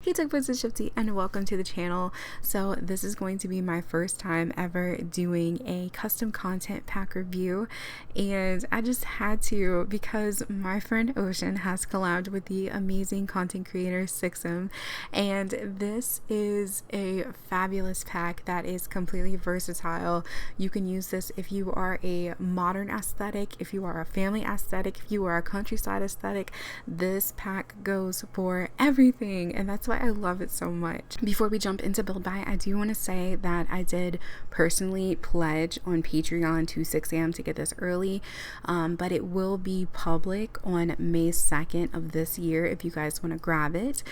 Hey Tugboys, it's Shiipty and welcome to the channel. So this is going to be my first time ever doing a custom content pack review, and I just had to because my friend Oshin has collabed with the amazing content creator Sixam, and this is a fabulous pack that is completely versatile. You can use this if you are a modern aesthetic, if you are a family aesthetic, if you are a countryside aesthetic. This pack goes for everything, and that's why I love it so much. Before we jump into build buy, I do want to say that I did personally pledge on Patreon to Sixam to get this early, but it will be public on May 2nd of this year if you guys want to grab it.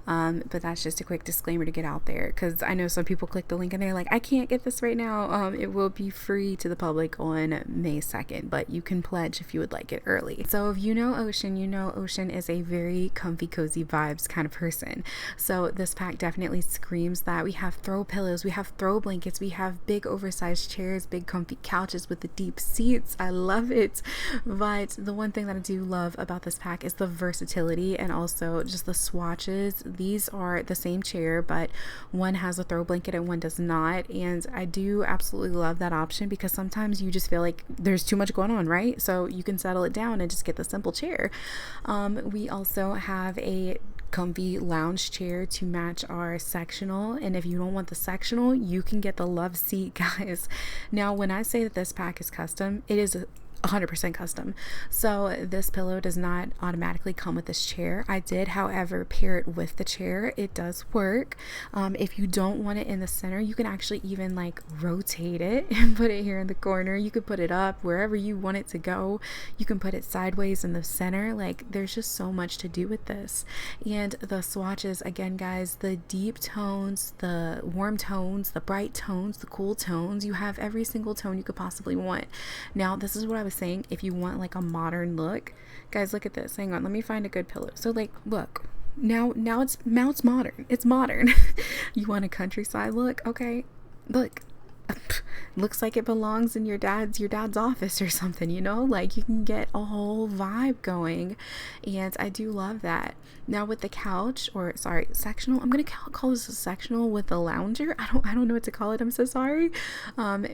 But that's just a quick disclaimer to get out there, because I know some people click the link and they're like, I can't get this right now. It will be free to the public on May 2nd, but you can pledge if you would like it early. So if you know Oshin, you know Oshin is a very comfy, cozy vibes kind of person. So this pack definitely screams that. We have throw pillows, we have throw blankets, we have big oversized chairs, big comfy couches with the deep seats. I love it. But the one thing that I do love about this pack is the versatility and also just the swatches. These are the same chair, but one has a throw blanket and one does not, and I do absolutely love that option because sometimes you just feel like there's too much going on, right? So you can settle it down and just get the simple chair. We also have a comfy lounge chair to match our sectional, and if you don't want the sectional, you can get the love seat, guys. Now when I say that this pack is custom, it is 100% custom. So this pillow does not automatically come with this chair. I did, however, pair it with the chair. It does work. If you don't want it in the center, you can actually even like rotate it and put it here in the corner. You could put it up wherever you want it to go. You can put it sideways in the center. Like, there's just so much to do with this. And the swatches, again guys, the deep tones, the warm tones, the bright tones, the cool tones, you have every single tone you could possibly want. Now this is what I was saying, if you want like a modern look, guys, look at this. Hang on, let me find a good pillow. So like, look, now it's modern. It's modern. You want a countryside look? Okay, look. Looks like it belongs in your dad's office or something, you know? Like, you can get a whole vibe going, and I do love that. Now with the couch, or sorry, sectional, I'm gonna call this a sectional with a lounger. I don't know what to call it. I'm so sorry.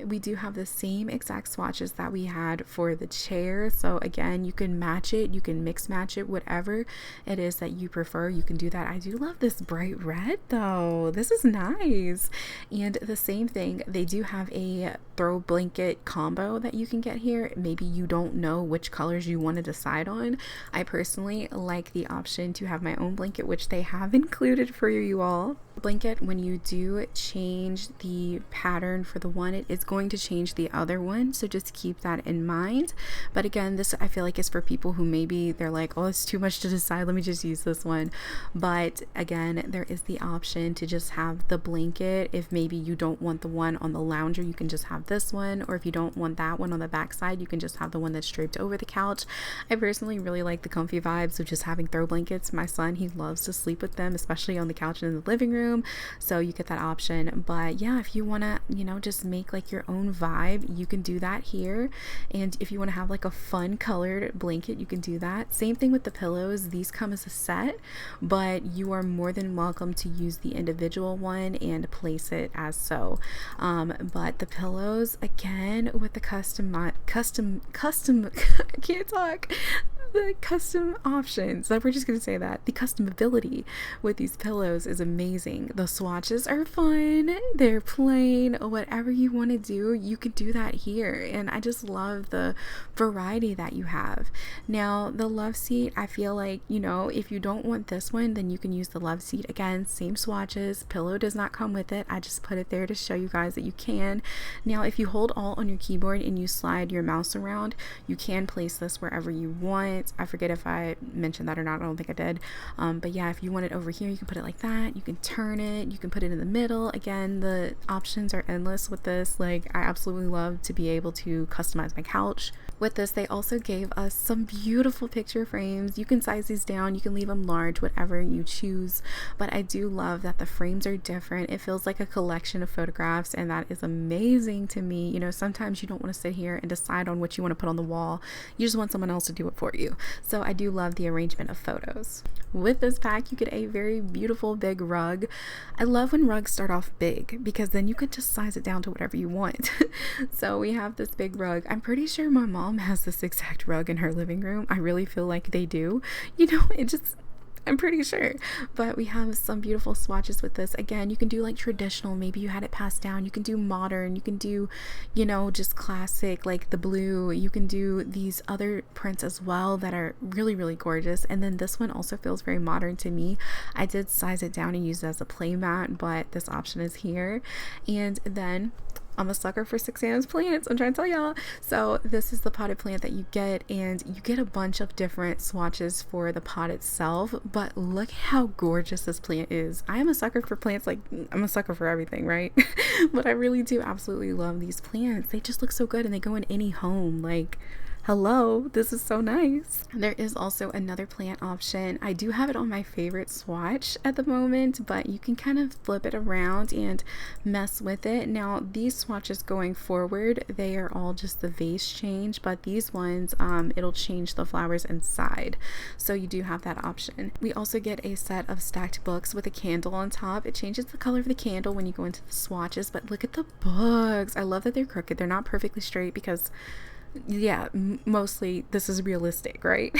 We do have the same exact swatches that we had for the chair. So again, you can match it, you can mix match it, whatever it is that you prefer, you can do that. I do love this bright red though. This is nice. And the same thing, they do have a throw blanket combo that you can get here. Maybe you don't know which colors you want to decide on. I personally like the option to have my own blanket, which they have included for you all. Blanket, when you do change the pattern for the one, it is going to change the other one, so just keep that in mind. But again, this I feel like is for people who maybe they're like, oh, it's too much to decide, let me just use this one. But again, there is the option to just have the blanket. If maybe you don't want the one on the lounger, you can just have this one, or if you don't want that one on the back side, you can just have the one that's draped over the couch. I personally really like the comfy vibes of just having throw blankets. My son, he loves to sleep with them, especially on the couch and in the living room, so you get that option. But yeah, if you want to, you know, just make like your own vibe, you can do that here. And if you want to have like a fun colored blanket, you can do that. Same thing with the pillows. These come as a set, but you are more than welcome to use the individual one and place it as so. But the pillows, again, with the custom I can't talk, the custom options, that we're just gonna say that the customability with these pillows is amazing. The swatches are fun, they're plain, whatever you want to do, you could do that here, and I just love the variety that you have. Now the love seat, I feel like, you know, if you don't want this one, then you can use the love seat. Again, same swatches, pillow does not come with it, I just put it there to show you guys that you can. Now if you hold Alt on your keyboard and you slide your mouse around, you can place this wherever you want. I forget if I mentioned that or not, I don't think I did. But yeah, if you want it over here, you can put it like that, you can turn it, you can put it in the middle. Again, the options are endless with this. Like, I absolutely love to be able to customize my couch. With this, they also gave us some beautiful picture frames. You can size these down, you can leave them large, whatever you choose, but I do love that the frames are different. It feels like a collection of photographs, and that is amazing to me. You know, sometimes you don't want to sit here and decide on what you want to put on the wall, you just want someone else to do it for you. too. So I do love the arrangement of photos. With this pack, you get a very beautiful big rug. I love when rugs start off big because then you could just size it down to whatever you want. So we have this big rug. I'm pretty sure my mom has this exact rug in her living room. I really feel like they do. You know, I'm pretty sure. But we have some beautiful swatches with this. Again, you can do like traditional, maybe you had it passed down. You can do modern, you can do, you know, just classic like the blue. You can do these other prints as well that are really, really gorgeous. And then this one also feels very modern to me. I did size it down and use it as a play mat, but this option is here. And then I'm a sucker for Sixam's plants, I'm trying to tell y'all. So this is the potted plant that you get, and you get a bunch of different swatches for the pot itself, but look how gorgeous this plant is. I am a sucker for plants, like I'm a sucker for everything, right? But I really do absolutely love these plants. They just look so good and they go in any home. Like, hello, this is so nice. There is also another plant option. I do have it on my favorite swatch at the moment, but you can kind of flip it around and mess with it. Now these swatches going forward, they are all just the vase change, but these ones it'll change the flowers inside, so you do have that option. We also get a set of stacked books with a candle on top. It changes the color of the candle when you go into the swatches, but look at the books. I love that they're crooked. They're not perfectly straight because yeah, mostly this is realistic, right?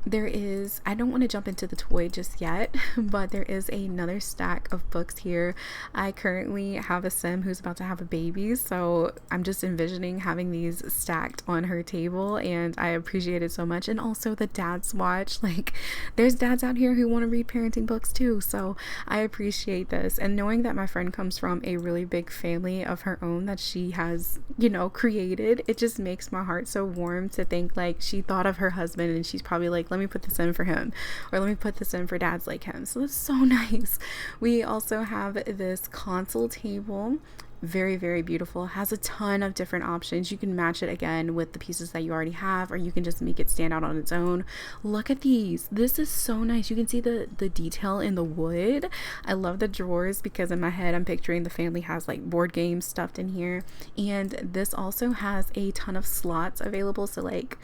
There is, I don't want to jump into the toy just yet, but there is another stack of books here. I currently have a sim who's about to have a baby, so I'm just envisioning having these stacked on her table, and I appreciate it so much. And also the dad's watch, like there's dads out here who want to read parenting books too, so I appreciate this. And knowing that my friend comes from a really big family of her own that she has, you know, created, it just makes my heart so warm to think like she thought of her husband and she's probably like, let me put this in for him, or let me put this in for dads like him. So that's so nice. We also have this console table, very, very beautiful, has a ton of different options. You can match it again with the pieces that you already have, or you can just make it stand out on its own. Look at these. This is so nice. You can see the detail in the wood. I love the drawers because in my head I'm picturing the family has like board games stuffed in here. And this also has a ton of slots available, so like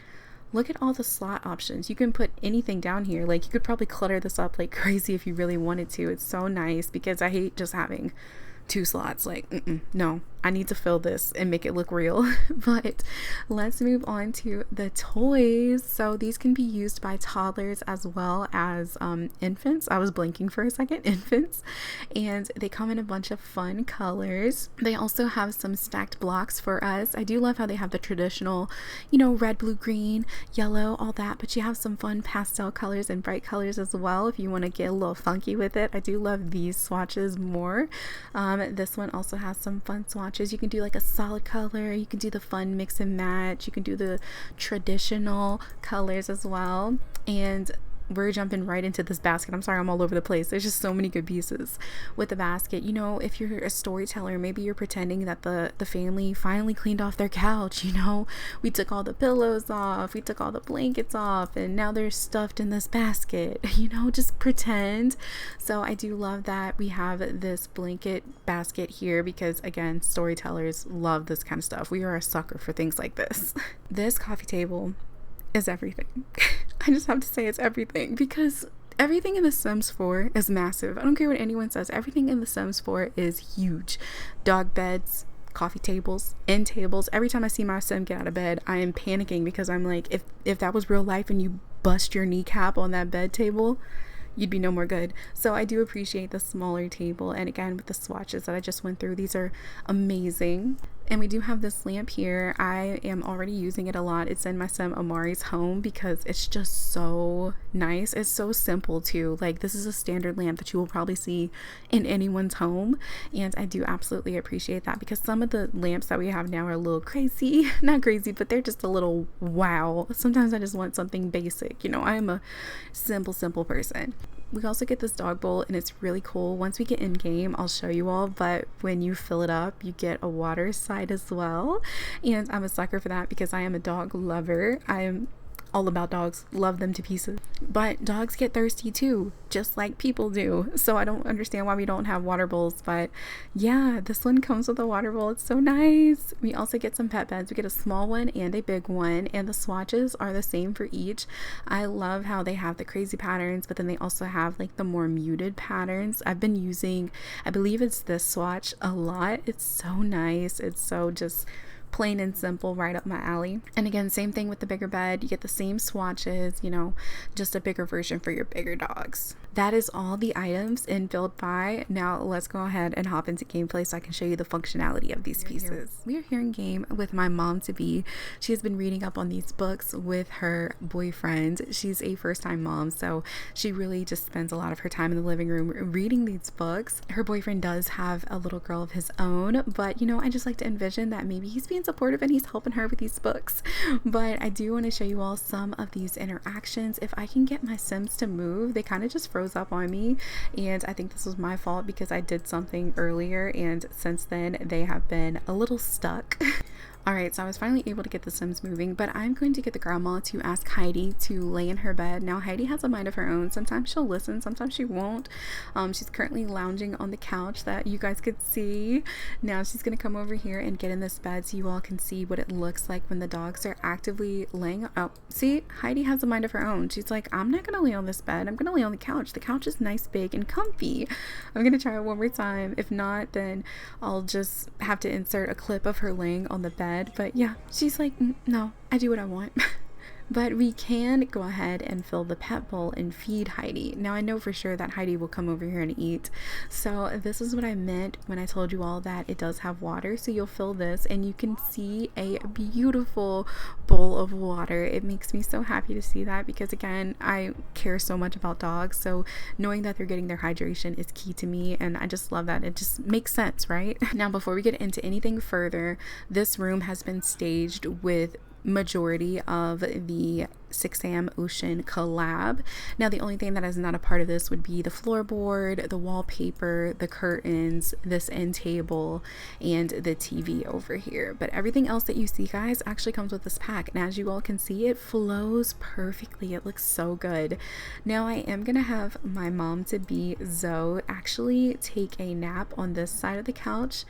look at all the slot options. You can put anything down here. Like you could probably clutter this up like crazy if you really wanted to. It's so nice because I hate just having 2 slots. Like, no, I need to fill this and make it look real. But let's move on to the toys. So these can be used by toddlers as well as infants. I was blinking for a second. Infants. And they come in a bunch of fun colors. They also have some stacked blocks for us. I do love how they have the traditional, you know, red, blue, green, yellow, all that, but you have some fun pastel colors and bright colors as well if you want to get a little funky with it. I do love these swatches more. This one also has some fun swatches. You can do like a solid color, you can do the fun mix and match, you can do the traditional colors as well. And we're jumping right into this basket. I'm sorry, I'm all over the place. There's just so many good pieces with the basket. You know, if you're a storyteller, maybe you're pretending that the family finally cleaned off their couch. You know, we took all the pillows off, we took all the blankets off, and now they're stuffed in this basket. You know, just pretend. So I do love that we have this blanket basket here because, again, storytellers love this kind of stuff. We are a sucker for things like this. This coffee table is everything. I just have to say it's everything because everything in The Sims 4 is massive. I don't care what anyone says. Everything in The Sims 4 is huge. Dog beds, coffee tables, end tables. Every time I see my sim get out of bed, I am panicking because I'm like, if that was real life and you bust your kneecap on that bed table, you'd be no more good. So I do appreciate the smaller table, and again with the swatches that I just went through, these are amazing. And we do have this lamp here. I am already using it a lot. It's in my sim Amari's home because it's just so nice. It's so simple too. Like, this is a standard lamp that you will probably see in anyone's home, and I do absolutely appreciate that because some of the lamps that we have now are a little crazy. Not crazy, but they're just a little wow. Sometimes I just want something basic. You know, I am a simple person. We also get this dog bowl, and it's really cool. Once we get in game, I'll show you all, but when you fill it up, you get a water slide as well, and I'm a sucker for that because I am a dog lover. I'm all about dogs, love them to pieces. But dogs get thirsty too, just like people do. So I don't understand why we don't have water bowls. But yeah, this one comes with a water bowl. It's so nice. We also get some pet beds. We get a small one and a big one, and the swatches are the same for each. I love how they have the crazy patterns, but then they also have like the more muted patterns. I've been using, I believe it's this swatch a lot. It's so nice. It's so just plain and simple, right up my alley. And again, same thing with the bigger bed. You get the same swatches, you know, just a bigger version for your bigger dogs. That is all the items in Build By. Now let's go ahead and hop into gameplay so I can show you the functionality of these pieces. We are here in game with my mom-to-be. She has been reading up on these books with her boyfriend. She's a first-time mom, so she really just spends a lot of her time in the living room reading these books. Her boyfriend does have a little girl of his own, but you know, I just like to envision that maybe he's being supportive and he's helping her with these books. But I do want to show you all some of these interactions. If I can get my Sims to move, they kind of just froze up on me, and I think this was my fault because I did something earlier, and since then they have been a little stuck. Alright, so I was finally able to get the Sims moving, but I'm going to get the grandma to ask Heidi to lay in her bed. Now, Heidi has a mind of her own. Sometimes she'll listen, sometimes she won't. She's currently lounging on the couch that you guys could see. Now, she's going to come over here and get in this bed so you all can see what it looks like when the dogs are actively laying. Oh, see, Heidi has a mind of her own. She's like, I'm not going to lay on this bed. I'm going to lay on the couch. The couch is nice, big, and comfy. I'm going to try it one more time. If not, then I'll just have to insert a clip of her laying on the bed. But yeah, she's like, no, I do what I want. But we can go ahead and fill the pet bowl and feed Heidi. Now I know for sure that Heidi will come over here and eat. So this is what I meant when I told you all that it does have water. So you'll fill this and you can see a beautiful bowl of water. It makes me so happy to see that because again, I care so much about dogs. So knowing that they're getting their hydration is key to me, and I just love that. It just makes sense, right? Now before we get into anything further, this room has been staged with majority of the Sixam Oshin collab. Now the only thing that is not a part of this would be the floorboard, the wallpaper, the curtains, this end table, and the TV over here. But everything else that you see, guys, actually comes with this pack, and as you all can see, it flows perfectly. It looks so good. Now I am gonna have my mom-to-be Zoe actually take a nap on this side of the couch.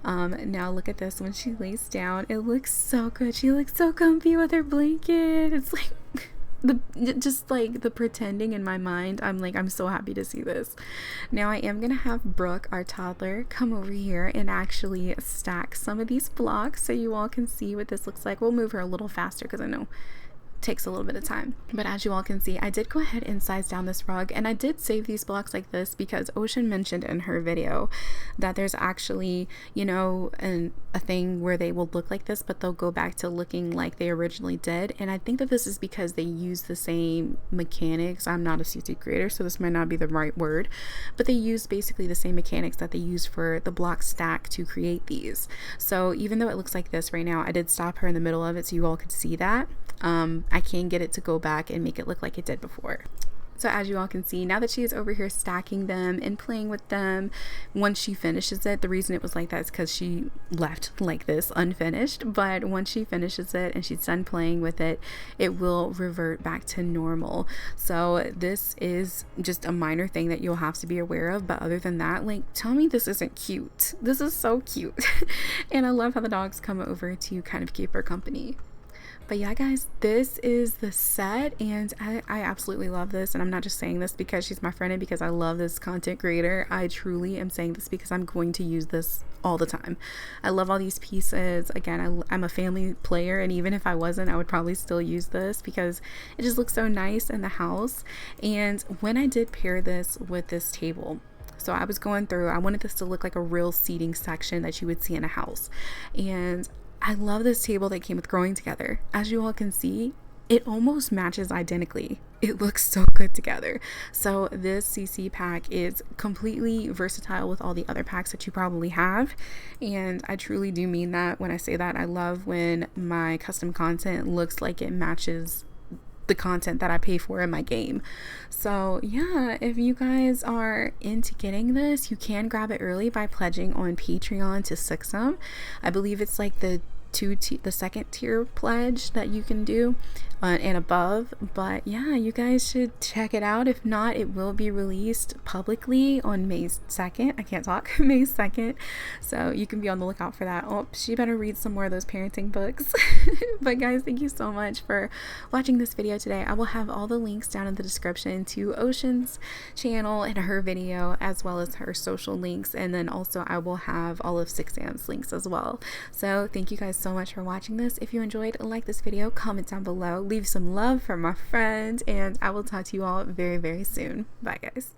Now look at this. When she lays down, it looks so good. She looks so comfy with her blanket. It's like just like the pretending in my mind. I'm like, I'm so happy to see this. Now I am gonna have Brooke, our toddler, come over here and actually stack some of these blocks so you all can see what this looks like. We'll move her a little faster because I know takes a little bit of time, but as you all can see, I did go ahead and size down this rug, and I did save these blocks like this because Oshin mentioned in her video that there's actually, you know, a thing where they will look like this, but they'll go back to looking like they originally did. And I think that this is because they use the same mechanics. I'm not a CC creator, so this might not be the right word, but they use basically the same mechanics that they use for the block stack to create these. So even though it looks like this right now, I did stop her in the middle of it so you all could see that. I can get it to go back and make it look like it did before. So as you all can see, now that she is over here stacking them and playing with them, once she finishes it, the reason it was like that is because she left like this unfinished, but once she finishes it and she's done playing with it, it will revert back to normal. So this is just a minor thing that you'll have to be aware of, but other than that, like, tell me this isn't cute. This is so cute. And I love how the dogs come over to kind of keep her company. But yeah, guys, this is the set, and I absolutely love this. And I'm not just saying this because she's my friend and because I love this content creator. I truly am saying this because I'm going to use this all the time. I love all these pieces. Again, I'm a family player, and even if I wasn't, I would probably still use this because it just looks so nice in the house. And when I did pair this with this table, so I was going through, I wanted this to look like a real seating section that you would see in a house. And I love this table that came with Growing Together. As you all can see, it almost matches identically. It looks so good together. So this CC pack is completely versatile with all the other packs that you probably have. And I truly do mean that when I say that. I love when my custom content looks like it matches the content that I pay for in my game. So yeah, if you guys are into getting this, you can grab it early by pledging on Patreon to Sixam. I believe it's like the second tier pledge that you can do. and above. But yeah, you guys should check it out. If not, it will be released publicly on May 2nd. I can't talk. May 2nd. So you can be on the lookout for that. Oh, she better read some more of those parenting books. But guys, thank you so much for watching this video today. I will have all the links down in the description to Oshin's channel and her video, as well as her social links, and then also I will have all of Sixam's links as well. So thank you guys so much for watching this. If you enjoyed, like this video, comment down below, leave some love for my friend, and I will talk to you all very, very soon. Bye guys.